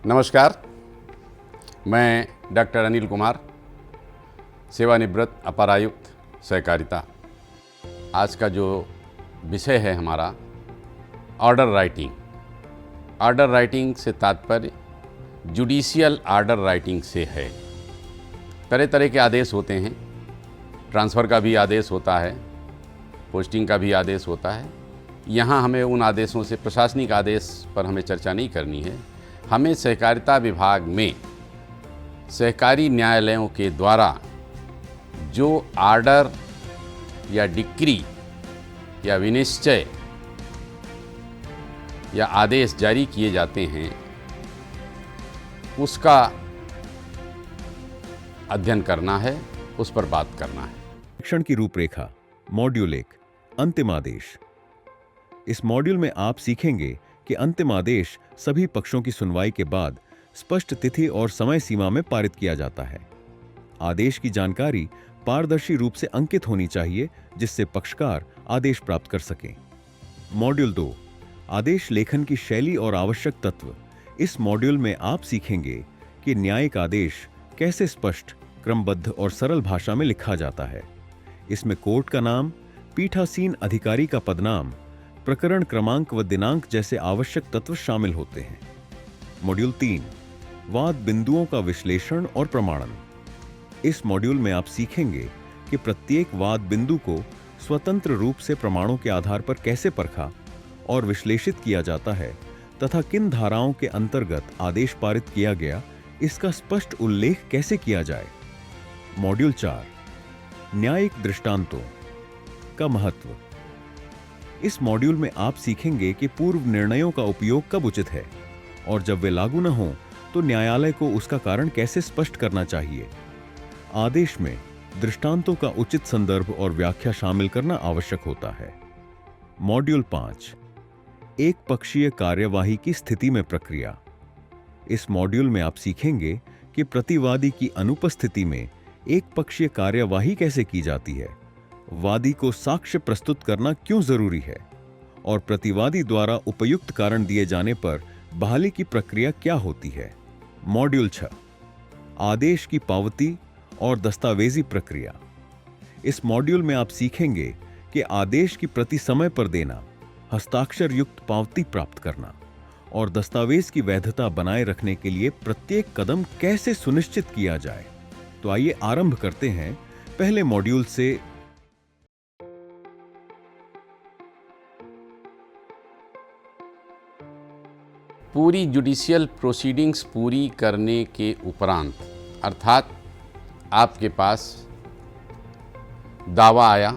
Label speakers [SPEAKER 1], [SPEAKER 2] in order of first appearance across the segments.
[SPEAKER 1] नमस्कार, मैं डॉक्टर अनिल कुमार, सेवानिवृत्त अपर आयुक्त सहकारिता। आज का जो विषय है हमारा ऑर्डर राइटिंग। ऑर्डर राइटिंग से तात्पर्य जुडिशियल ऑर्डर राइटिंग से है। तरह तरह के आदेश होते हैं, ट्रांसफ़र का भी आदेश होता है, पोस्टिंग का भी आदेश होता है। यहाँ हमें उन आदेशों से, प्रशासनिक आदेश पर हमें चर्चा नहीं करनी है। हमें सहकारिता विभाग में सहकारी न्यायालयों के द्वारा जो आर्डर या डिक्री या विनिश्चय या आदेश जारी किए जाते हैं उसका अध्ययन करना है, उस पर बात करना है।
[SPEAKER 2] शिक्षण की रूपरेखा मॉड्यूल 1 अंतिम आदेश। इस मॉड्यूल में आप सीखेंगे कि अंतिम आदेश सभी पक्षों की सुनवाई के बाद स्पष्ट तिथि और समय सीमा में पारित किया जाता है। आदेश की जानकारी पारदर्शी रूप से अंकित होनी चाहिए जिससे पक्षकार आदेश प्राप्त कर सकें। मॉड्यूल 2 आदेश लेखन की शैली और आवश्यक तत्व। इस मॉड्यूल में आप सीखेंगे कि न्यायिक आदेश कैसे स्पष्ट, क्रमबद्ध और सरल भाषा में लिखा जाता है। इसमें कोर्ट का नाम, पीठासीन अधिकारी का पदनाम, प्रकरण क्रमांक व दिनांक जैसे आवश्यक तत्व शामिल होते हैं। मॉड्यूल 3 वाद बिंदुओं का विश्लेषण और प्रमाणन। इस मॉड्यूल में आप सीखेंगे कि प्रत्येक वाद बिंदु को स्वतंत्र रूप से प्रमाणों के आधार पर कैसे परखा और विश्लेषित किया जाता है तथा किन धाराओं के अंतर्गत आदेश पारित किया गया, इसका स्पष्ट उल्लेख कैसे किया जाए। मॉड्यूल 4 न्यायिक दृष्टांतों का महत्व। इस मॉड्यूल में आप सीखेंगे कि पूर्व निर्णयों का उपयोग कब उचित है और जब वे लागू न हों तो न्यायालय को उसका कारण कैसे स्पष्ट करना चाहिए। आदेश में दृष्टांतों का उचित संदर्भ और व्याख्या शामिल करना आवश्यक होता है। मॉड्यूल 5 एक पक्षीय कार्यवाही की स्थिति में प्रक्रिया। इस मॉड्यूल में आप सीखेंगे कि प्रतिवादी की अनुपस्थिति में एक पक्षीय कार्यवाही कैसे की जाती है, वादी को साक्ष्य प्रस्तुत करना क्यों जरूरी है और प्रतिवादी द्वारा उपयुक्त कारण दिए जाने पर बहाली की प्रक्रिया क्या होती है। मॉड्यूल 6 आदेश की पावती और दस्तावेजी प्रक्रिया। इस मॉड्यूल में आप सीखेंगे कि आदेश की प्रति समय पर देना, हस्ताक्षर युक्त पावती प्राप्त करना और दस्तावेज की वैधता बनाए रखने के लिए प्रत्येक कदम कैसे सुनिश्चित किया जाए। तो आइए आरंभ करते हैं पहले मॉड्यूल से।
[SPEAKER 1] पूरी जुडिशियल प्रोसीडिंग्स पूरी करने के उपरांत, अर्थात आपके पास दावा आया,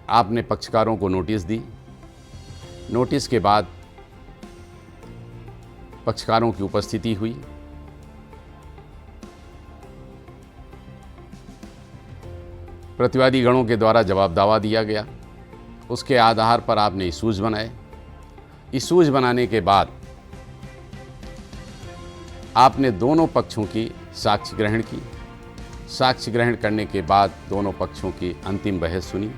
[SPEAKER 1] आपने पक्षकारों को नोटिस दी, नोटिस के बाद पक्षकारों की उपस्थिति हुई, प्रतिवादी गणों के द्वारा जवाब दावा दिया गया, उसके आधार पर आपने इशूज बनाए। इशूज बनाने के बाद आपने दोनों पक्षों की साक्ष्य ग्रहण की। साक्ष्य ग्रहण करने के बाद दोनों पक्षों की अंतिम बहस सुनी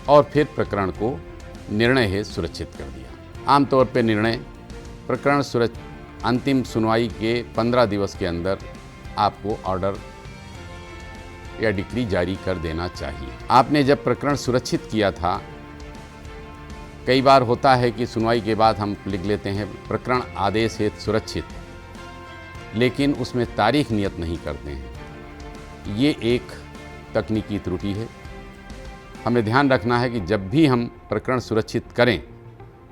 [SPEAKER 1] और फिर प्रकरण को निर्णय हेतु सुरक्षित कर दिया। आमतौर पर निर्णय प्रकरण अंतिम सुनवाई के 15 दिवस के अंदर आपको ऑर्डर या डिक्री जारी कर देना चाहिए। आपने जब प्रकरण सुरक्षित किया था, कई बार होता है कि सुनवाई के बाद हम लिख लेते हैं प्रकरण आदेश हेतु सुरक्षित, लेकिन उसमें तारीख नियत नहीं करते हैं। ये एक तकनीकी त्रुटि है। हमें ध्यान रखना है कि जब भी हम प्रकरण सुरक्षित करें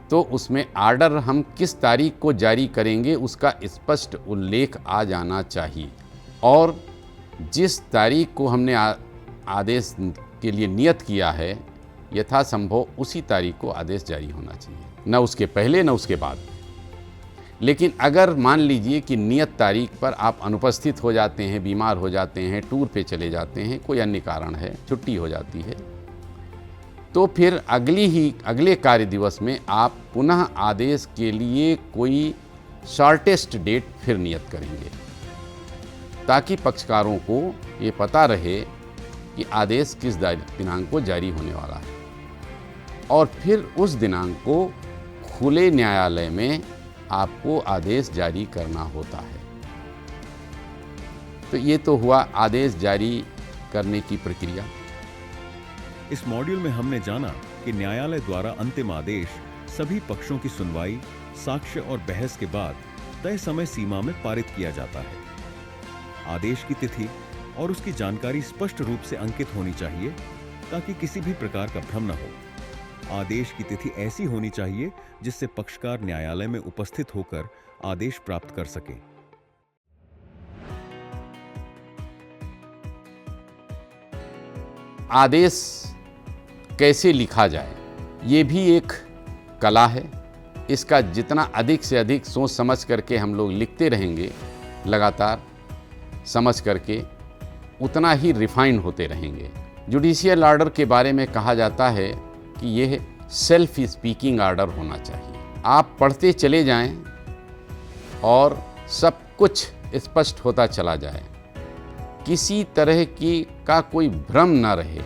[SPEAKER 1] तो उसमें आर्डर हम किस तारीख को जारी करेंगे उसका स्पष्ट उल्लेख आ जाना चाहिए और जिस तारीख को हमने आदेश के लिए नियत किया है यथासंभव उसी तारीख को आदेश जारी होना चाहिए, न उसके पहले न उसके बाद। लेकिन अगर मान लीजिए कि नियत तारीख पर आप अनुपस्थित हो जाते हैं, बीमार हो जाते हैं, टूर पे चले जाते हैं, कोई अन्य कारण है, छुट्टी हो जाती है, तो फिर अगले कार्य दिवस में आप पुनः आदेश के लिए कोई शॉर्टेस्ट डेट फिर नियत करेंगे ताकि पक्षकारों को ये पता रहे कि आदेश किस दिनांक को जारी होने वाला है और फिर उस दिनांक को खुले न्यायालय में आपको आदेश जारी करना होता है। तो ये तो हुआ आदेश जारी करने की प्रक्रिया।
[SPEAKER 2] इस मॉड्यूल में हमने जाना कि न्यायालय द्वारा अंतिम आदेश सभी पक्षों की सुनवाई, साक्ष्य और बहस के बाद तय समय सीमा में पारित किया जाता है। आदेश की तिथि और उसकी जानकारी स्पष्ट रूप से अंकित होनी चाहिए ताकि किसी भी प्रकार का भ्रम न हो। आदेश की तिथि ऐसी होनी चाहिए जिससे पक्षकार न्यायालय में उपस्थित होकर आदेश प्राप्त कर सके।
[SPEAKER 1] आदेश कैसे लिखा जाए, ये भी एक कला है। इसका जितना अधिक से अधिक सोच समझ करके हम लोग लिखते रहेंगे लगातार समझ करके, उतना ही रिफाइन होते रहेंगे। जुडिशियल ऑर्डर के बारे में कहा जाता है कि यह सेल्फ स्पीकिंग ऑर्डर होना चाहिए। आप पढ़ते चले जाएं और सब कुछ स्पष्ट होता चला जाए, किसी तरह की का कोई भ्रम न रहे,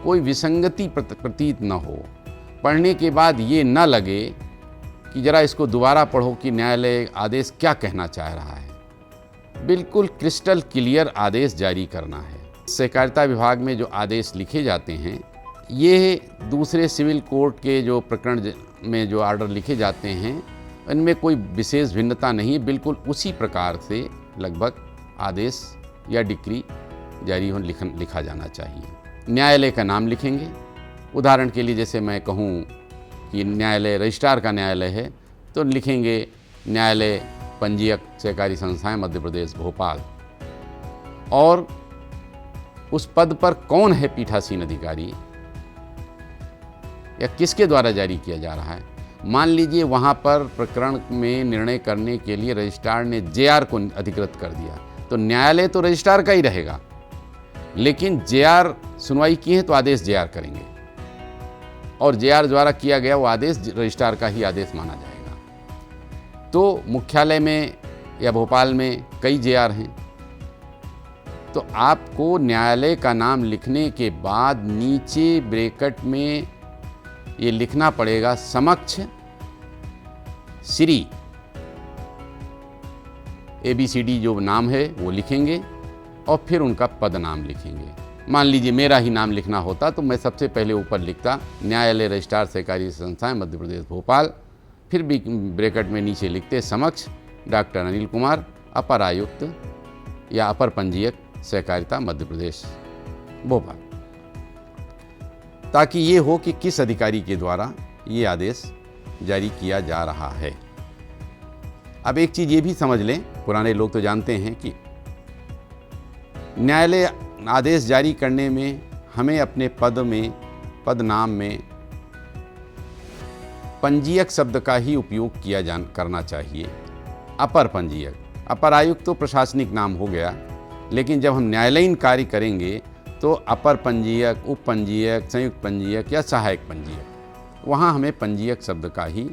[SPEAKER 1] कोई विसंगति प्रतीत न हो। पढ़ने के बाद ये न लगे कि जरा इसको दोबारा पढ़ो कि न्यायालय आदेश क्या कहना चाह रहा है। बिल्कुल क्रिस्टल क्लियर आदेश जारी करना है। सहकारिता विभाग में जो आदेश लिखे जाते हैं, ये दूसरे सिविल कोर्ट के जो प्रकरण में जो ऑर्डर लिखे जाते हैं, इनमें कोई विशेष भिन्नता नहीं है। बिल्कुल उसी प्रकार से लगभग आदेश या डिक्री जारी लिखा जाना चाहिए। न्यायालय का नाम लिखेंगे। उदाहरण के लिए जैसे मैं कहूँ कि न्यायालय रजिस्ट्रार का न्यायालय है, तो लिखेंगे न्यायालय पंजीयक सहकारी संस्थाएं मध्य प्रदेश भोपाल। और उस पद पर कौन है पीठासीन अधिकारी या किसके द्वारा जारी किया जा रहा है। मान लीजिए वहाँ पर प्रकरण में निर्णय करने के लिए रजिस्ट्रार ने जेआर को अधिकृत कर दिया, तो न्यायालय तो रजिस्ट्रार का ही रहेगा, लेकिन जेआर सुनवाई की है तो आदेश जेआर करेंगे, और जेआर द्वारा किया गया वो आदेश रजिस्ट्रार का ही आदेश माना जाएगा। तो मुख्यालय में या भोपाल में कई जेआर हैं, तो आपको न्यायालय का नाम लिखने के बाद नीचे ब्रैकेट में ये लिखना पड़ेगा समक्ष श्री ABCD जो नाम है वो लिखेंगे और फिर उनका पद नाम लिखेंगे। मान लीजिए मेरा ही नाम लिखना होता तो मैं सबसे पहले ऊपर लिखता न्यायालय रजिस्ट्रार सहकारी संस्थाएं मध्य प्रदेश भोपाल, फिर भी ब्रैकेट में नीचे लिखते समक्ष डॉक्टर अनिल कुमार, अपर आयुक्त या अपर पंजीयक सहकारिता मध्य प्रदेश भोपाल, ताकि ये हो कि किस अधिकारी के द्वारा ये आदेश जारी किया जा रहा है। अब एक चीज़ ये भी समझ लें, पुराने लोग तो जानते हैं कि न्यायालय आदेश जारी करने में हमें अपने पद नाम में पंजीयक शब्द का ही उपयोग करना चाहिए। अपर पंजीयक, अपर आयुक्त तो प्रशासनिक नाम हो गया, लेकिन जब हम न्यायालयीन कार्य करेंगे तो अपर पंजीयक, उप पंजीयक, संयुक्त पंजीयक या सहायक पंजीयक, वहाँ हमें पंजीयक शब्द का ही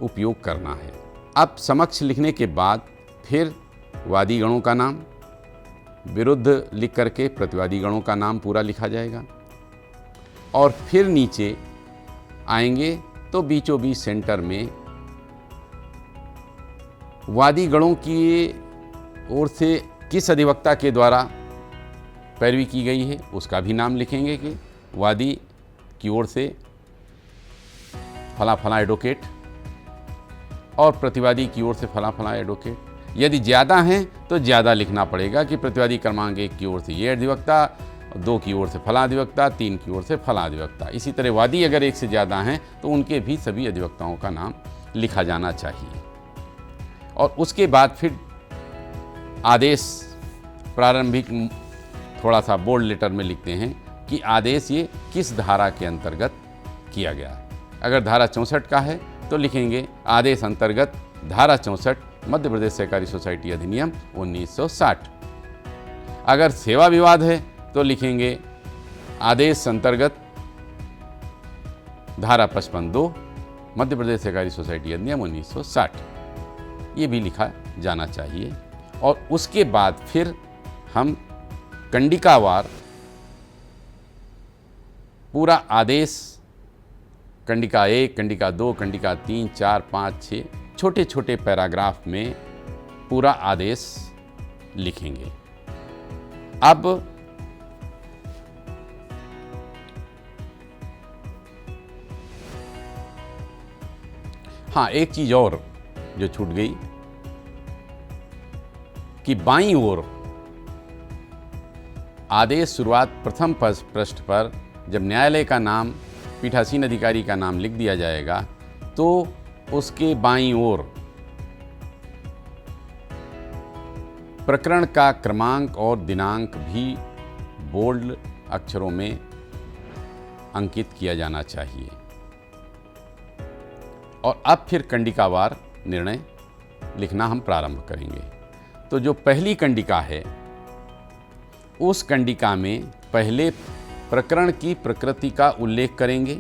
[SPEAKER 1] उपयोग करना है। अब समक्ष लिखने के बाद फिर वादी गणों का नाम, विरुद्ध लिख करके प्रतिवादी गणों का नाम पूरा लिखा जाएगा, और फिर नीचे आएंगे तो बीचों बीच सेंटर में वादी गणों की ओर से किस अधिवक्ता के द्वारा पैरवी की गई है उसका भी नाम लिखेंगे कि वादी की ओर से फला फला एडवोकेट और प्रतिवादी की ओर से फला फला एडवोकेट। यदि ज़्यादा हैं तो ज़्यादा लिखना पड़ेगा कि प्रतिवादी क्रमांक 1 की ओर से ये अधिवक्ता, 2 की ओर से फला अधिवक्ता, 3 की ओर से फला अधिवक्ता। इसी तरह वादी अगर 1 से ज़्यादा हैं तो उनके भी सभी अधिवक्ताओं का नाम लिखा जाना चाहिए। और उसके बाद फिर आदेश प्रारंभिक थोड़ा सा बोल्ड लेटर में लिखते हैं कि आदेश ये किस धारा के अंतर्गत किया गया है। अगर धारा 64 का है तो लिखेंगे आदेश अंतर्गत धारा 64 मध्य प्रदेश सहकारी सोसाइटी अधिनियम 1960। अगर सेवा विवाद है तो लिखेंगे आदेश अंतर्गत धारा 55(2) मध्य प्रदेश सहकारी सोसाइटी अधिनियम 1960। ये भी लिखा जाना चाहिए। और उसके बाद फिर हम कंडिकावार पूरा आदेश कंडिका 1, कंडिका 2, कंडिका 3, 4, 5, 6 छोटे छोटे पैराग्राफ में पूरा आदेश लिखेंगे। अब हाँ, एक चीज और जो छूट गई कि बाईं ओर आदेश शुरुआत प्रथम पृष्ठ पर जब न्यायालय का नाम, पीठासीन अधिकारी का नाम लिख दिया जाएगा तो उसके बाईं ओर प्रकरण का क्रमांक और दिनांक भी बोल्ड अक्षरों में अंकित किया जाना चाहिए। और अब फिर कंडिकावार निर्णय लिखना हम प्रारंभ करेंगे। तो जो पहली कंडिका है, उस कंडिका में पहले प्रकरण की प्रकृति का उल्लेख करेंगे,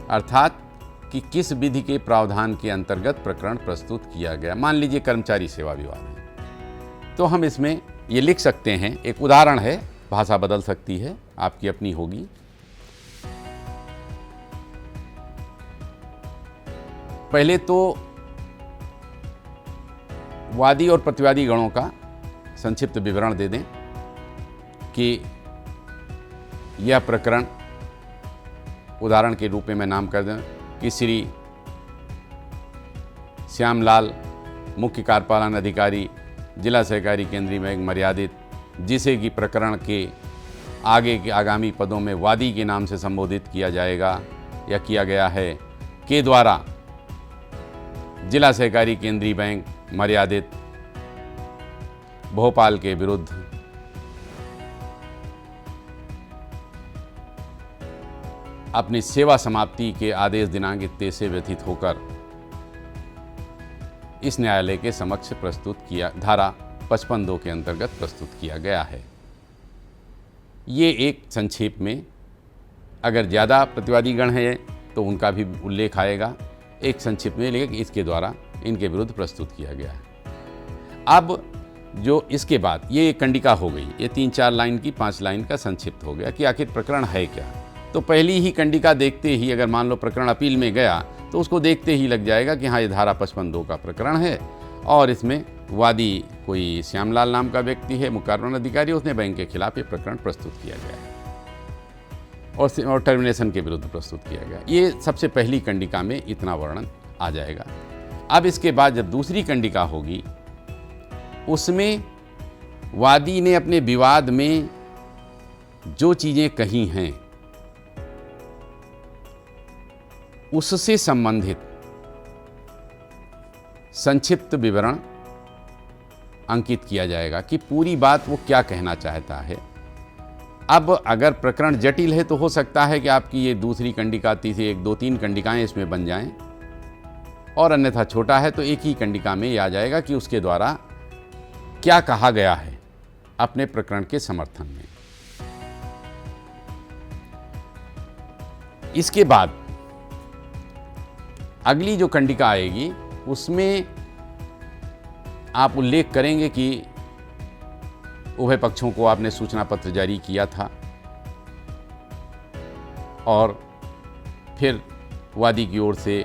[SPEAKER 1] अर्थात कि किस विधि के प्रावधान के अंतर्गत प्रकरण प्रस्तुत किया गया। मान लीजिए कर्मचारी सेवा विवाद है, तो हम इसमें ये लिख सकते हैं, एक उदाहरण है, भाषा बदल सकती है, आपकी अपनी होगी। पहले तो वादी और प्रतिवादी गणों का संक्षिप्त विवरण दे दें कि यह प्रकरण, उदाहरण के रूप में मैं नाम कर दें कि श्री श्यामलाल, मुख्य कार्यपालन अधिकारी, जिला सहकारी केंद्रीय बैंक मर्यादित, जिसे कि प्रकरण के आगे के आगामी पदों में वादी के नाम से संबोधित किया जाएगा या किया गया है, के द्वारा जिला सहकारी केंद्रीय बैंक मर्यादित भोपाल के विरुद्ध अपनी सेवा समाप्ति के आदेश दिनांक इतने से व्यतीत होकर इस न्यायालय के समक्ष प्रस्तुत किया, धारा 55(2) के अंतर्गत प्रस्तुत किया गया है। ये एक संक्षेप में, अगर ज़्यादा प्रतिवादी गण है तो उनका भी उल्लेख आएगा, एक संक्षिप्त में लिखे कि इसके द्वारा इनके विरुद्ध प्रस्तुत किया गया है। अब जो इसके बाद ये कंडिका हो गई, ये 3-4 लाइन की 5 लाइन का संक्षिप्त हो गया कि आखिर प्रकरण है क्या। तो पहली ही कंडिका देखते ही, अगर मान लो प्रकरण अपील में गया तो उसको देखते ही लग जाएगा कि हाँ, ये धारा 55(2) का प्रकरण है और इसमें वादी कोई श्यामलाल नाम का व्यक्ति है, मुख्य कार्यपालन अधिकारी, उसने बैंक के खिलाफ ये प्रकरण प्रस्तुत किया गया है और टर्मिनेशन के विरुद्ध प्रस्तुत किया गया। ये सबसे पहली कंडिका में इतना वर्णन आ जाएगा। अब इसके बाद जब दूसरी कंडिका होगी, उसमें वादी ने अपने विवाद में जो चीज़ें कही हैं उससे संबंधित संक्षिप्त विवरण अंकित किया जाएगा कि पूरी बात वो क्या कहना चाहता है। अब अगर प्रकरण जटिल है तो हो सकता है कि आपकी ये दूसरी कंडिका, तीसरी 1-2-3 कंडिकाएं इसमें बन जाएं, और अन्यथा छोटा है तो एक ही कंडिका में ये आ जाएगा कि उसके द्वारा क्या कहा गया है अपने प्रकरण के समर्थन में। इसके बाद अगली जो कंडिका आएगी उसमें आप उल्लेख करेंगे कि उभय पक्षों को आपने सूचना पत्र जारी किया था और फिर वादी की ओर से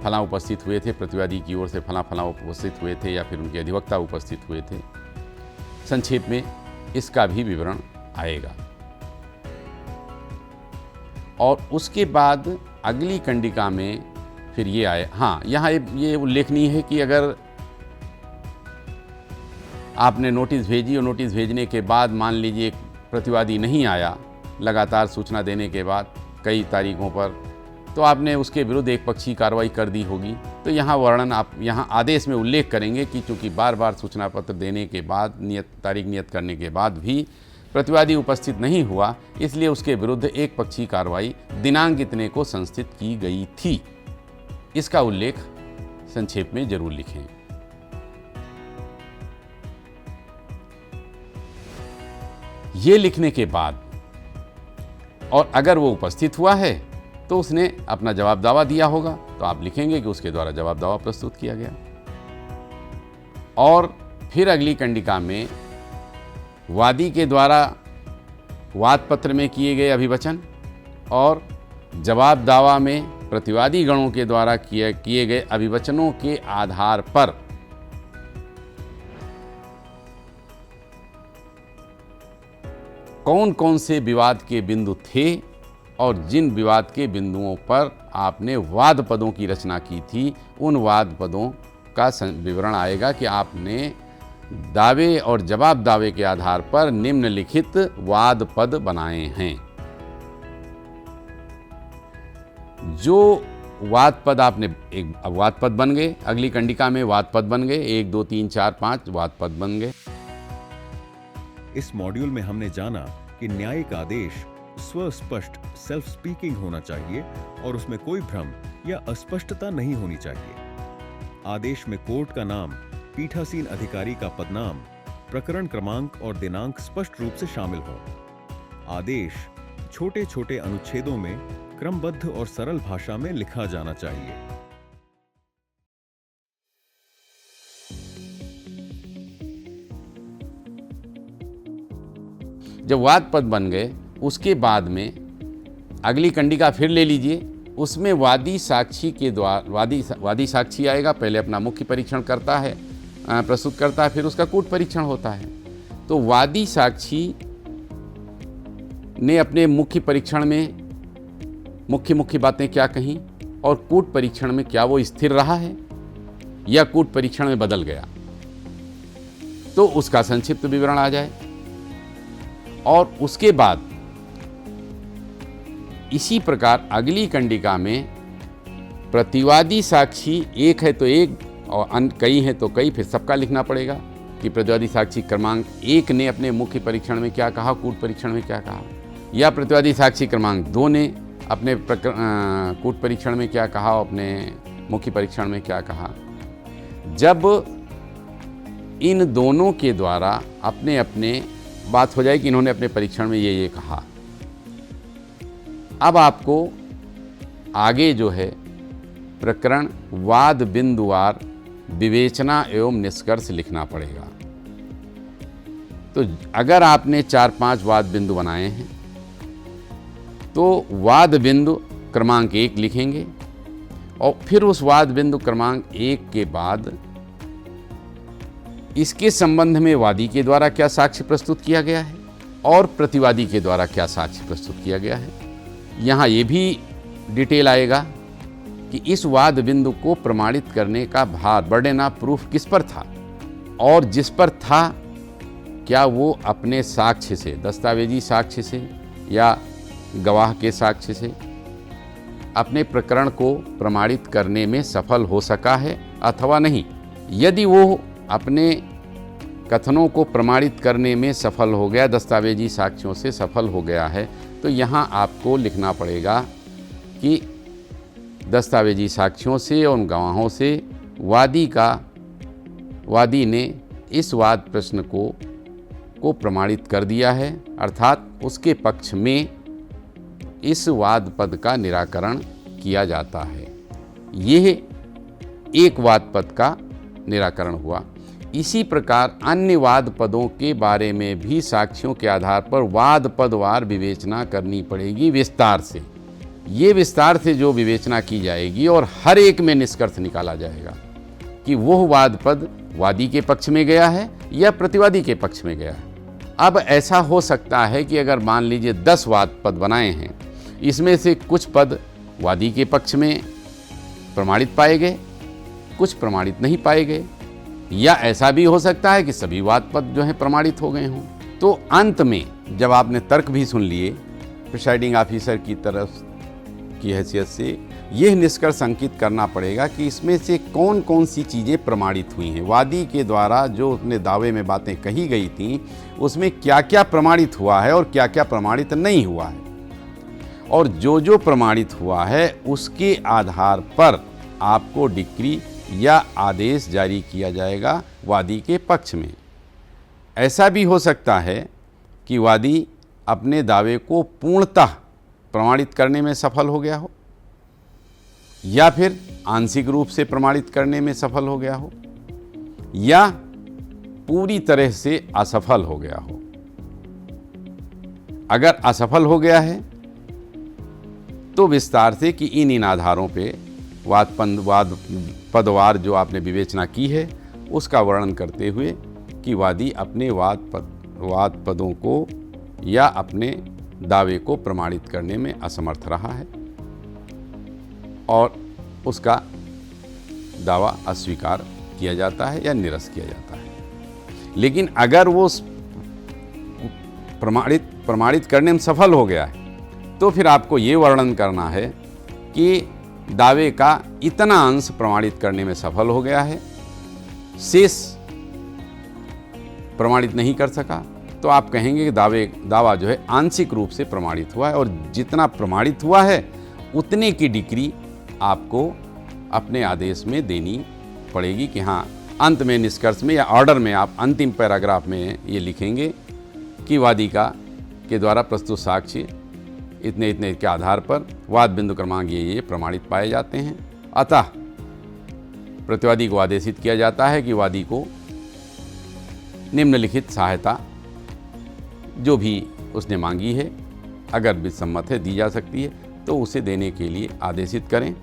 [SPEAKER 1] फलां उपस्थित हुए थे, प्रतिवादी की ओर से फलां उपस्थित हुए थे या फिर उनके अधिवक्ता उपस्थित हुए थे। संक्षेप में इसका भी विवरण आएगा। और उसके बाद अगली कंडिका में फिर ये आए, हाँ, यहाँ ये उल्लेखनीय है कि अगर आपने नोटिस भेजी और नोटिस भेजने के बाद मान लीजिए प्रतिवादी नहीं आया, लगातार सूचना देने के बाद कई तारीखों पर, तो आपने उसके विरुद्ध एक पक्षी कार्रवाई कर दी होगी, तो यहाँ वर्णन आप यहाँ आदेश में उल्लेख करेंगे कि चूँकि बार बार सूचना पत्र देने के बाद, तारीख नियत करने के बाद भी प्रतिवादी उपस्थित नहीं हुआ, इसलिए उसके विरुद्ध एक पक्षी कार्रवाई दिनांक इतने को संस्थित की गई थी। इसका उल्लेख संक्षेप में जरूर लिखें। ये लिखने के बाद, और अगर वो उपस्थित हुआ है तो उसने अपना जवाब दावा दिया होगा, तो आप लिखेंगे कि उसके द्वारा जवाब दावा प्रस्तुत किया गया। और फिर अगली कंडिका में वादी के द्वारा वाद पत्र में किए गए अभिवचन और जवाब दावा में प्रतिवादी गणों के द्वारा किए गए अभिवचनों के आधार पर कौन कौन से विवाद के बिंदु थे और जिन विवाद के बिंदुओं पर आपने वाद पदों की रचना की थी, उन वाद पदों का विवरण आएगा कि आपने दावे और जवाब दावे के आधार पर निम्नलिखित वाद पद बनाए हैं। जो वाद पद आपने, एक वाद पद बन गए, अगली कंडिका में वाद पद बन गए, 1 2 3 4 5 वाद पद बन गए।
[SPEAKER 2] इस मॉड्यूल में हमने जाना कि न्यायिक आदेश स्वस्पष्ट सेल्फ स्पीकिंग होना चाहिए और उसमें कोई भ्रम या अस्पष्टता नहीं होनी चाहिए। आदेश में कोर्ट का नाम, पीठासीन अधिकारी का पदनाम, प्रकरण क्रमांक और दिनांक स्पष्ट रूप से शामिल हो। आदेश छोटे छोटे अनुच्छेदों में क्रमबद्ध और सरल भाषा में लिखा जाना चाहिए।
[SPEAKER 1] जब वाद पद बन गए, उसके बाद में अगली कंडिका फिर ले लीजिए। उसमें वादी साक्षी के द्वारा, वादी साक्षी आएगा, पहले अपना मुख्य परीक्षण करता है, प्रस्तुत करता है, फिर उसका कूट परीक्षण होता है। तो वादी साक्षी ने अपने मुख्य परीक्षण में मुख्य बातें क्या कहीं और कूट परीक्षण में क्या वो स्थिर रहा है या कूट परीक्षण में बदल गया, तो उसका संक्षिप्त विवरण आ जाए। और उसके बाद इसी प्रकार अगली कंडिका में प्रतिवादी साक्षी एक है तो एक और कई है तो कई, फिर सबका लिखना पड़ेगा कि प्रतिवादी साक्षी क्रमांक 1 ने अपने मुख्य परीक्षण में क्या कहा, कूट परीक्षण में क्या कहा, या प्रतिवादी साक्षी क्रमांक 2 ने अपने कूट परीक्षण में क्या कहा और अपने मुख्य परीक्षण में क्या कहा। जब इन दोनों के द्वारा अपने अपने बात हो जाए कि इन्होंने अपने परीक्षण में ये कहा, अब आपको आगे जो है प्रकरण वाद बिंदुवार विवेचना एवं निष्कर्ष लिखना पड़ेगा। तो अगर आपने 4-5 वाद बिंदु बनाए हैं तो वाद बिंदु क्रमांक 1 लिखेंगे और फिर उस वाद बिंदु क्रमांक 1 के बाद इसके संबंध में वादी के द्वारा क्या साक्ष्य प्रस्तुत किया गया है और प्रतिवादी के द्वारा क्या साक्ष्य प्रस्तुत किया गया है। यहाँ ये भी डिटेल आएगा कि इस वाद बिंदु को प्रमाणित करने का भार, बर्डन ऑफ प्रूफ किस पर था और जिस पर था क्या वो अपने साक्ष्य से, दस्तावेजी साक्ष्य से या गवाह के साक्ष्य से अपने प्रकरण को प्रमाणित करने में सफल हो सका है अथवा नहीं। यदि वो अपने कथनों को प्रमाणित करने में सफल हो गया, दस्तावेजी साक्ष्यों से सफल हो गया है, तो यहाँ आपको लिखना पड़ेगा कि दस्तावेजी साक्ष्यों से और उन गवाहों से वादी ने इस वाद प्रश्न को प्रमाणित कर दिया है, अर्थात उसके पक्ष में इस वाद पद का निराकरण किया जाता है। यह एक वाद पद का निराकरण हुआ। इसी प्रकार अन्य वाद पदों के बारे में भी साक्ष्यों के आधार पर वाद पदवार विवेचना करनी पड़ेगी विस्तार से। ये विस्तार से जो विवेचना की जाएगी और हर एक में निष्कर्ष निकाला जाएगा कि वह वाद पद वादी के पक्ष में गया है या प्रतिवादी के पक्ष में गया है। अब ऐसा हो सकता है कि अगर मान लीजिए 10 वाद पद बनाए हैं, इसमें से कुछ पद वादी के पक्ष में प्रमाणित पाए गए, कुछ प्रमाणित नहीं पाए गए, या ऐसा भी हो सकता है कि सभी वाद पद जो हैं प्रमाणित हो गए हों। तो अंत में जब आपने तर्क भी सुन लिए, प्रिसाइडिंग ऑफिसर की तरफ की हैसियत से यह निष्कर्ष अंकित करना पड़ेगा कि इसमें से कौन कौन सी चीज़ें प्रमाणित हुई हैं। वादी के द्वारा जो अपने दावे में बातें कही गई थीं उसमें क्या क्या प्रमाणित हुआ है और क्या क्या प्रमाणित नहीं हुआ है, और जो प्रमाणित हुआ है उसके आधार पर आपको डिक्री या आदेश जारी किया जाएगा वादी के पक्ष में। ऐसा भी हो सकता है कि वादी अपने दावे को पूर्णतः प्रमाणित करने में सफल हो गया हो या फिर आंशिक रूप से प्रमाणित करने में सफल हो गया हो या पूरी तरह से असफल हो गया हो। अगर असफल हो गया है तो विस्तार से कि इन आधारों पे वाद पदवार जो आपने विवेचना की है उसका वर्णन करते हुए कि वादी अपने वाद पदों को या अपने दावे को प्रमाणित करने में असमर्थ रहा है और उसका दावा अस्वीकार किया जाता है या निरस्त किया जाता है। लेकिन अगर वो प्रमाणित करने में सफल हो गया है तो फिर आपको ये वर्णन करना है कि दावे का इतना अंश प्रमाणित करने में सफल हो गया है, शेष प्रमाणित नहीं कर सका, तो आप कहेंगे कि दावा जो है आंशिक रूप से प्रमाणित हुआ है और जितना प्रमाणित हुआ है उतने की डिक्री आपको अपने आदेश में देनी पड़ेगी कि हाँ, अंत में निष्कर्ष में या ऑर्डर में आप अंतिम पैराग्राफ में ये लिखेंगे कि वादी के द्वारा प्रस्तुत साक्ष्य इतने इतने के आधार पर वाद बिंदु क्रमांक ये प्रमाणित पाए जाते हैं। अतः प्रतिवादी को आदेशित किया जाता है कि वादी को निम्नलिखित सहायता जो भी उसने मांगी है अगर विसम्मत है दी जा सकती है तो उसे देने के लिए आदेशित करें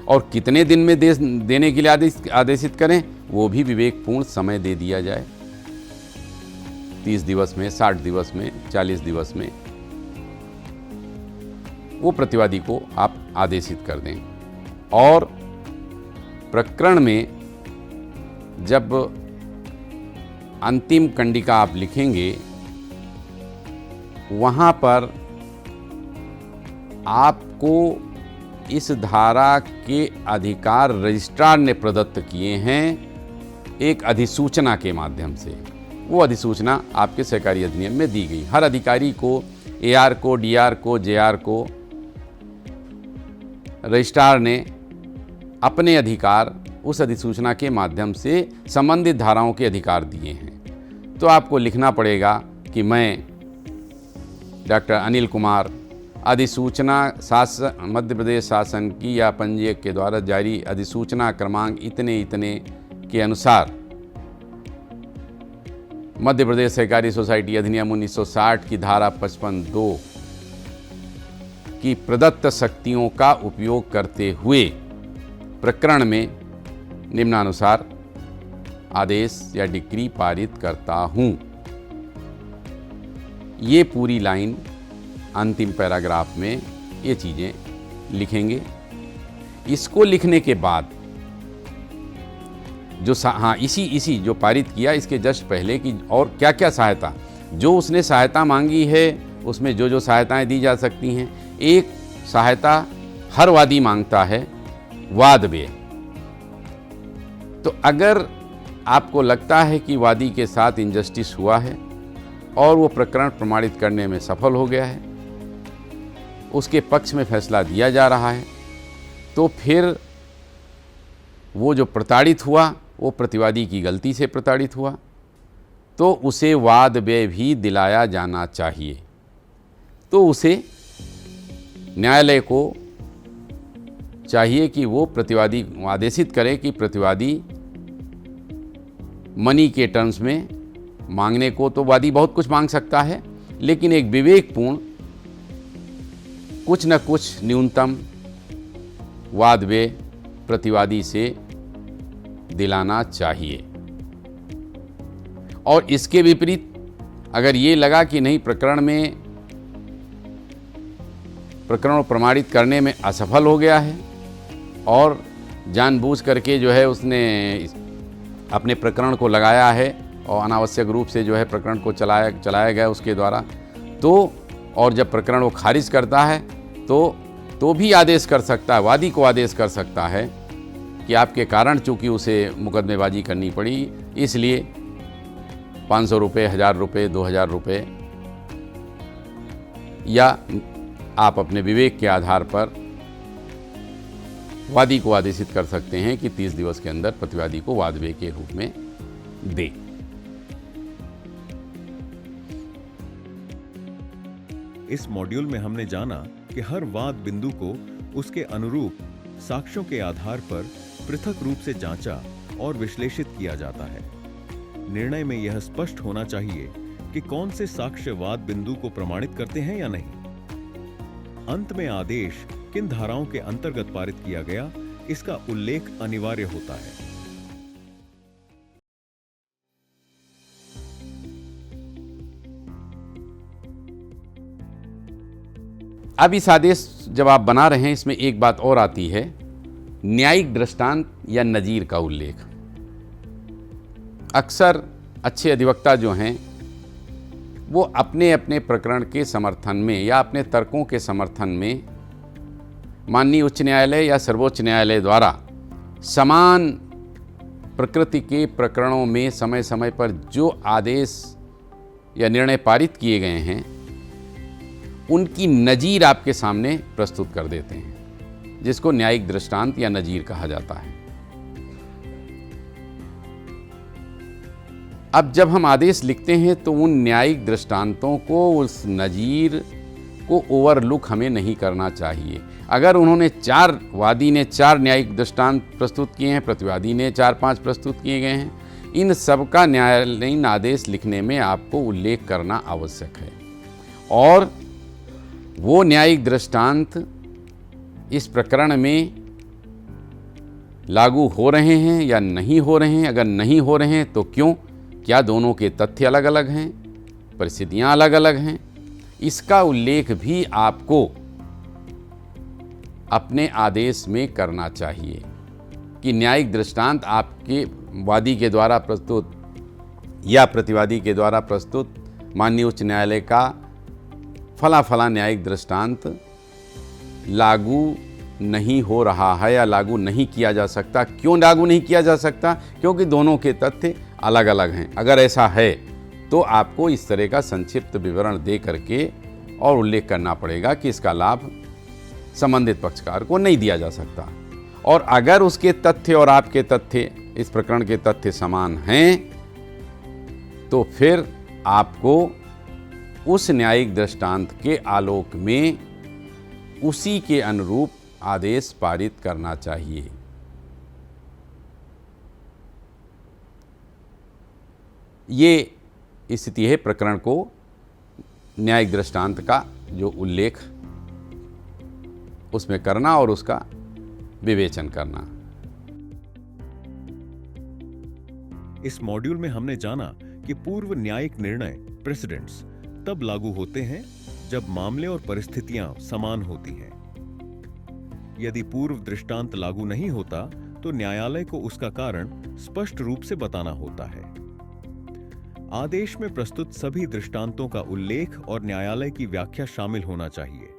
[SPEAKER 1] और कितने दिन में देने के लिए आदेशित करें वो भी विवेकपूर्ण समय दे दिया जाए। 30 दिवस में, 60 दिवस में, 40 दिवस में वो प्रतिवादी को आप आदेशित कर दें। और प्रकरण में जब अंतिम कंडिका आप लिखेंगे वहाँ पर आपको इस धारा के अधिकार रजिस्ट्रार ने प्रदत्त किए हैं एक अधिसूचना के माध्यम से। वो अधिसूचना आपके सहकारी अधिनियम में दी गई। हर अधिकारी को, एआर को, डीआर को, जेआर को रजिस्ट्रार ने अपने अधिकार उस अधिसूचना के माध्यम से संबंधित धाराओं के अधिकार दिए हैं। तो आपको लिखना पड़ेगा कि मैं डॉक्टर अनिल कुमार अधिसूचना मध्य प्रदेश शासन की या पंजीयक के द्वारा जारी अधिसूचना क्रमांक इतने इतने के अनुसार मध्य प्रदेश सहकारी सोसाइटी अधिनियम 1960 की धारा 55(2) की प्रदत्त शक्तियों का उपयोग करते हुए प्रकरण में निम्नानुसार आदेश या डिक्री पारित करता हूं। ये पूरी लाइन अंतिम पैराग्राफ में ये चीज़ें लिखेंगे। इसको लिखने के बाद जो इसी जो पारित किया इसके जस्ट पहले कि और क्या क्या सहायता जो उसने सहायता मांगी है उसमें जो सहायताएं दी जा सकती हैं। एक सहायता हर वादी मांगता है, वाद व्यय। तो अगर आपको लगता है कि वादी के साथ इनजस्टिस हुआ है और वो प्रकरण प्रमाणित करने में सफल हो गया है, उसके पक्ष में फैसला दिया जा रहा है, तो फिर वो जो प्रताड़ित हुआ वो प्रतिवादी की गलती से प्रताड़ित हुआ तो उसे वाद व्यय भी दिलाया जाना चाहिए। तो उसे न्यायालय को चाहिए कि वो प्रतिवादी आदेशित करे कि प्रतिवादी मनी के टर्म्स में मांगने को, तो वादी बहुत कुछ मांग सकता है, लेकिन एक विवेकपूर्ण कुछ न कुछ न्यूनतम वाद व्यय प्रतिवादी से दिलाना चाहिए। और इसके विपरीत अगर ये लगा कि नहीं प्रकरण प्रमाणित करने में असफल हो गया है और जानबूझ करके जो है उसने अपने प्रकरण को लगाया है और अनावश्यक रूप से जो है प्रकरण को चलाया गया उसके द्वारा, तो और जब प्रकरण वो खारिज करता है तो भी आदेश कर सकता है, वादी को आदेश कर सकता है कि आपके कारण चूंकि उसे मुकदमेबाजी करनी पड़ी इसलिए 500 रुपये, 1000 रुपये, 2000 रुपये, या आप अपने विवेक के आधार पर वादी को आदेशित कर सकते हैं कि 30 दिवस के अंदर प्रतिवादी को वाद व्यय के रूप में दे।
[SPEAKER 2] इस मॉड्यूल में हमने जाना कि हर वाद बिंदु को उसके अनुरूप साक्ष्यों के आधार पर पृथक रूप से जांचा और विश्लेषित किया जाता है। निर्णय में यह स्पष्ट होना चाहिए कि कौन से साक्ष्य वाद बिंदु को प्रमाणित करते हैं या नहीं। अंत में आदेश किन धाराओं के अंतर्गत पारित किया गया, इसका उल्लेख अनिवार्य होता है।
[SPEAKER 1] अब इस आदेश जब आप बना रहे हैं, इसमें एक बात और आती है, न्यायिक दृष्टांत या नजीर का उल्लेख। अक्सर अच्छे अधिवक्ता जो हैं वो अपने अपने प्रकरण के समर्थन में या अपने तर्कों के समर्थन में माननीय उच्च न्यायालय या सर्वोच्च न्यायालय द्वारा समान प्रकृति के प्रकरणों में समय समय पर जो आदेश या निर्णय पारित किए गए हैं उनकी नजीर आपके सामने प्रस्तुत कर देते हैं, जिसको न्यायिक दृष्टांत या नजीर कहा जाता है। अब जब हम आदेश लिखते हैं तो उन न्यायिक दृष्टांतों को, उस नजीर को ओवरलुक हमें नहीं करना चाहिए। अगर उन्होंने वादी ने 4 न्यायिक दृष्टांत प्रस्तुत किए हैं, प्रतिवादी ने 4-5 प्रस्तुत किए गए हैं, इन सब का न्यायालयीन आदेश लिखने में आपको उल्लेख करना आवश्यक है। और वो न्यायिक दृष्टांत इस प्रकरण में लागू हो रहे हैं या नहीं हो रहे हैं। अगर नहीं हो रहे हैं तो क्यों? क्या दोनों के तथ्य अलग अलग हैं, परिस्थितियां अलग अलग हैं? इसका उल्लेख भी आपको अपने आदेश में करना चाहिए कि न्यायिक दृष्टांत आपके वादी के द्वारा प्रस्तुत या प्रतिवादी के द्वारा प्रस्तुत माननीय उच्च न्यायालय का फला फला न्यायिक दृष्टांत लागू नहीं हो रहा है या लागू नहीं किया जा सकता। क्यों लागू नहीं किया जा सकता? क्योंकि दोनों के तथ्य अलग अलग हैं। अगर ऐसा है तो आपको इस तरह का संक्षिप्त विवरण दे करके और उल्लेख करना पड़ेगा कि इसका लाभ संबंधित पक्षकार को नहीं दिया जा सकता। और अगर उसके तथ्य और आपके तथ्य, इस प्रकरण के तथ्य समान हैं, तो फिर आपको उस न्यायिक दृष्टांत के आलोक में उसी के अनुरूप आदेश पारित करना चाहिए। ये स्थिति है प्रकरण को न्यायिक दृष्टांत का जो उल्लेख उसमें करना और उसका विवेचन करना।
[SPEAKER 2] इस मॉड्यूल में हमने जाना कि पूर्व न्यायिक निर्णय प्रेसिडेंट्स तब लागू होते हैं जब मामले और परिस्थितियां समान होती हैं। यदि पूर्व दृष्टांत लागू नहीं होता तो न्यायालय को उसका कारण स्पष्ट रूप से बताना होता है। आदेश में प्रस्तुत सभी दृष्टांतों का उल्लेख और न्यायालय की व्याख्या शामिल होना चाहिए।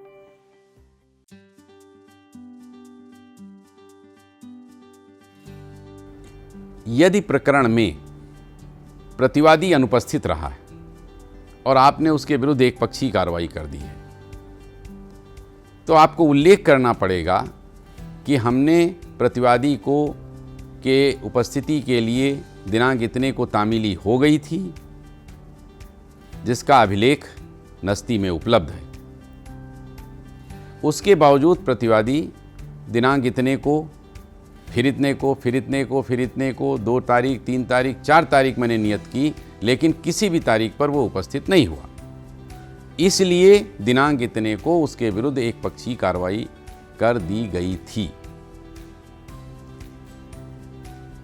[SPEAKER 1] यदि प्रकरण में प्रतिवादी अनुपस्थित रहा है और आपने उसके विरुद्ध एक पक्षी कार्रवाई कर दी है, तो आपको उल्लेख करना पड़ेगा कि हमने प्रतिवादी को के उपस्थिति के लिए दिनांक इतने को तामीली हो गई थी, जिसका अभिलेख नस्ती में उपलब्ध है। उसके बावजूद प्रतिवादी दिनांक इतने को, फिर इतने को, फिर इतने को, फिर इतने को, 2 तारीख, 3 तारीख, 4 तारीख मैंने नियत की, लेकिन किसी भी तारीख पर वो उपस्थित नहीं हुआ। इसलिए दिनांक इतने को उसके विरुद्ध एक पक्षी कार्रवाई कर दी गई थी।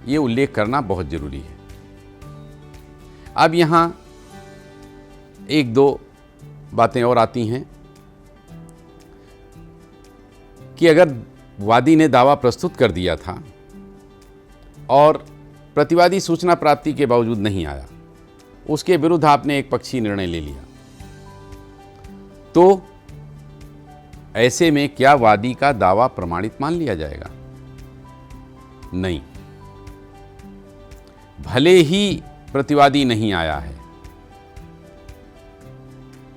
[SPEAKER 1] ये उल्लेख करना बहुत जरूरी है। अब यहां 1-2 बातें और आती हैं कि अगर वादी ने दावा प्रस्तुत कर दिया था और प्रतिवादी सूचना प्राप्ति के बावजूद नहीं आया, उसके विरुद्ध आपने एक पक्षी निर्णय ले लिया, तो ऐसे में क्या वादी का दावा प्रमाणित मान लिया जाएगा? नहीं। भले ही प्रतिवादी नहीं आया है,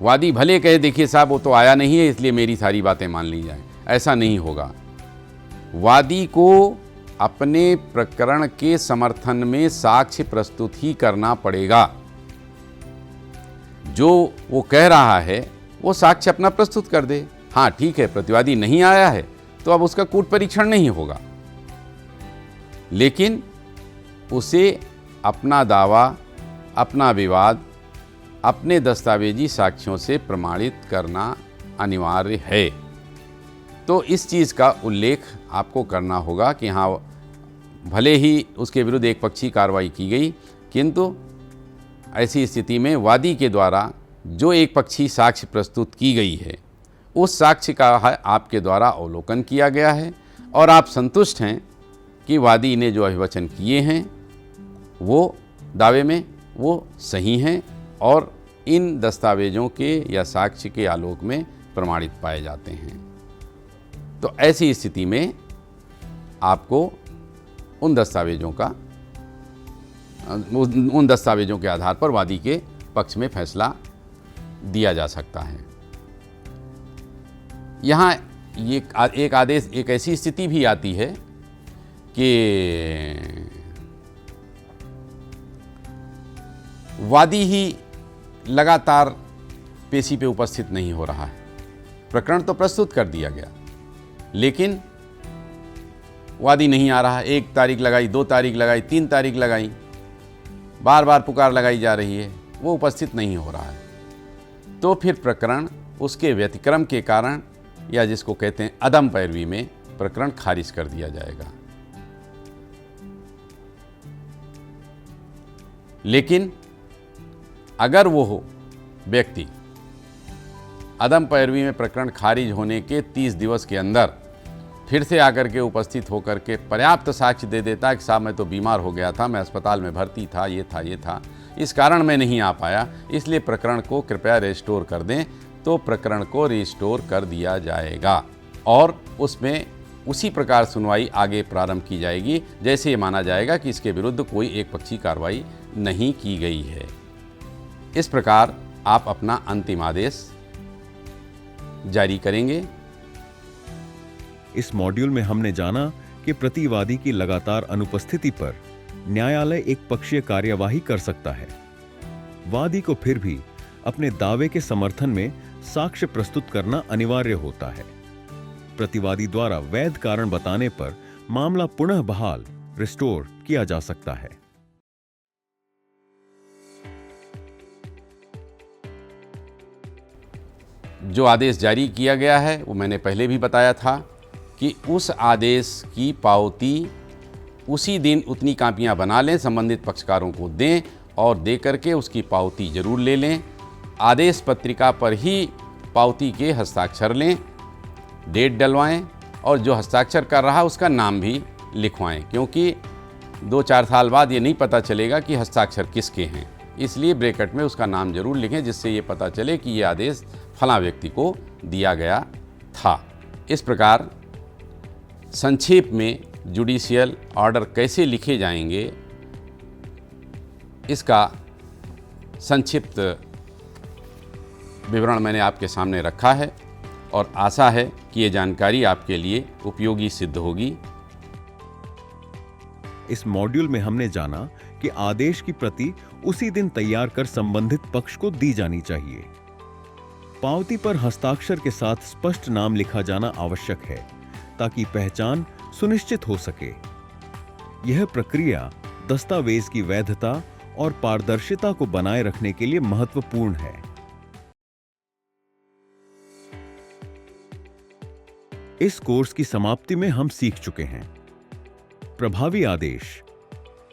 [SPEAKER 1] वादी भले कहे देखिए साहब वो तो आया नहीं है इसलिए मेरी सारी बातें मान ली जाए, ऐसा नहीं होगा। वादी को अपने प्रकरण के समर्थन में साक्ष्य प्रस्तुत ही करना पड़ेगा। जो वो कह रहा है वो साक्ष्य अपना प्रस्तुत कर दे। हाँ ठीक है, प्रतिवादी नहीं आया है तो अब उसका कूट परीक्षण नहीं होगा, लेकिन उसे अपना दावा, अपना विवाद अपने दस्तावेजी साक्ष्यों से प्रमाणित करना अनिवार्य है। तो इस चीज़ का उल्लेख आपको करना होगा कि हाँ, भले ही उसके विरुद्ध एक पक्षी कार्रवाई की गई, किंतु ऐसी स्थिति में वादी के द्वारा जो एक पक्षी साक्ष्य प्रस्तुत की गई है, उस साक्ष्य का आपके द्वारा अवलोकन किया गया है और आप संतुष्ट हैं कि वादी ने जो अभिवचन किए हैं वो दावे में वो सही हैं और इन दस्तावेज़ों के या साक्ष्य के आलोक में प्रमाणित पाए जाते हैं। तो ऐसी स्थिति में आपको उन दस्तावेज़ों के आधार पर वादी के पक्ष में फैसला दिया जा सकता है। यहाँ ये एक आदेश, एक ऐसी स्थिति भी आती है कि वादी ही लगातार पेशी पे उपस्थित नहीं हो रहा है। प्रकरण तो प्रस्तुत कर दिया गया, लेकिन वादी नहीं आ रहा है। 1 तारीख लगाई, 2 तारीख लगाई, 3 तारीख लगाई, बार बार पुकार लगाई जा रही है, वो उपस्थित नहीं हो रहा है। तो फिर प्रकरण उसके व्यतिक्रम के कारण, या जिसको कहते हैं अदम पैरवी में, प्रकरण खारिज कर दिया जाएगा। लेकिन अगर वो व्यक्ति अदम पैरवी में प्रकरण खारिज होने के 30 दिवस के अंदर फिर से आकर के उपस्थित होकर के पर्याप्त साक्ष्य दे देता है कि साहब मैं तो बीमार हो गया था, मैं अस्पताल में भर्ती था, ये था, इस कारण मैं नहीं आ पाया, इसलिए प्रकरण को कृपया रिस्टोर कर दें, तो प्रकरण को रिस्टोर कर दिया जाएगा और उसमें उसी प्रकार सुनवाई आगे प्रारंभ की जाएगी जैसे ये माना जाएगा कि इसके विरुद्ध कोई एक पक्षी कार्रवाई नहीं की गई है। इस प्रकार आप अपना अंतिम आदेश जारी करेंगे।
[SPEAKER 2] इस मॉड्यूल में हमने जाना कि प्रतिवादी की लगातार अनुपस्थिति पर न्यायालय एक पक्षीय कार्यवाही कर सकता है। वादी को फिर भी अपने दावे के समर्थन में साक्ष्य प्रस्तुत करना अनिवार्य होता है। प्रतिवादी द्वारा वैध कारण बताने पर मामला पुनः बहाल रिस्टोर किया जा सकता है।
[SPEAKER 1] जो आदेश जारी किया गया है वो मैंने पहले भी बताया था कि उस आदेश की पावती उसी दिन उतनी कापियां बना लें, संबंधित पक्षकारों को दें और दे करके उसकी पावती जरूर ले लें। आदेश पत्रिका पर ही पावती के हस्ताक्षर लें, डेट डलवाएं और जो हस्ताक्षर कर रहा उसका नाम भी लिखवाएं, क्योंकि 2-4 साल बाद ये नहीं पता चलेगा कि हस्ताक्षर किसके हैं। इसलिए ब्रैकेट में उसका नाम जरूर लिखें, जिससे ये पता चले कि ये आदेश फलां व्यक्ति को दिया गया था। इस प्रकार संक्षेप में जुडिशियल ऑर्डर कैसे लिखे जाएंगे, इसका संक्षिप्त विवरण मैंने आपके सामने रखा है और आशा है कि ये जानकारी आपके लिए उपयोगी सिद्ध होगी।
[SPEAKER 2] इस मॉड्यूल में हमने जाना कि आदेश की प्रति उसी दिन तैयार कर संबंधित पक्ष को दी जानी चाहिए। पावती पर हस्ताक्षर के साथ स्पष्ट नाम लिखा जाना आवश्यक है ताकि पहचान सुनिश्चित हो सके। यह प्रक्रिया दस्तावेज की वैधता और पारदर्शिता को बनाए रखने के लिए महत्वपूर्ण है। इस कोर्स की समाप्ति में हम सीख चुके हैं। प्रभावी आदेश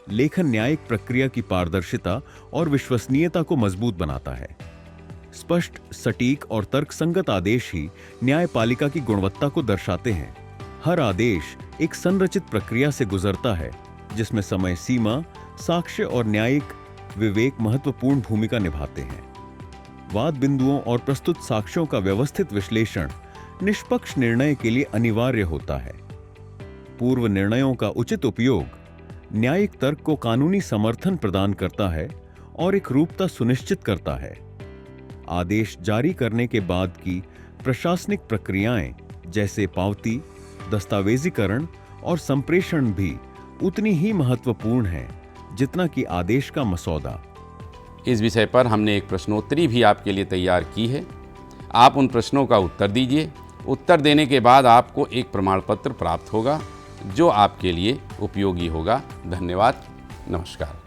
[SPEAKER 2] लेखन न्यायिक प्रक्रिया की पारदर्शिता और विश्वसनीयता को मजबूत बनाता है। स्पष्ट, सटीक और तर्कसंगत आदेश ही न्यायपालिका की गुणवत्ता को दर्शाते हैं। हर आदेश एक संरचित प्रक्रिया से गुजरता है जिसमें समय सीमा, साक्ष्य और न्यायिक विवेक महत्वपूर्ण भूमिका निभाते हैं। वाद बिंदुओं और प्रस्तुत साक्ष्यों का व्यवस्थित विश्लेषण निष्पक्ष निर्णय के लिए अनिवार्य होता है। पूर्व निर्णयों का उचित उपयोग न्यायिक तर्क को कानूनी समर्थन प्रदान करता है और एक रूपता सुनिश्चित करता है। आदेश जारी करने के बाद की प्रशासनिक प्रक्रियाएं जैसे पावती, दस्तावेजीकरण और संप्रेषण भी उतनी ही महत्वपूर्ण हैं जितना कि आदेश का मसौदा।
[SPEAKER 1] इस विषय पर हमने एक प्रश्नोत्तरी भी आपके लिए तैयार की है। आप उन प्रश्नों का उत्तर दीजिए। उत्तर देने के बाद आपको एक प्रमाण पत्र प्राप्त होगा जो आपके लिए उपयोगी होगा। धन्यवाद। नमस्कार।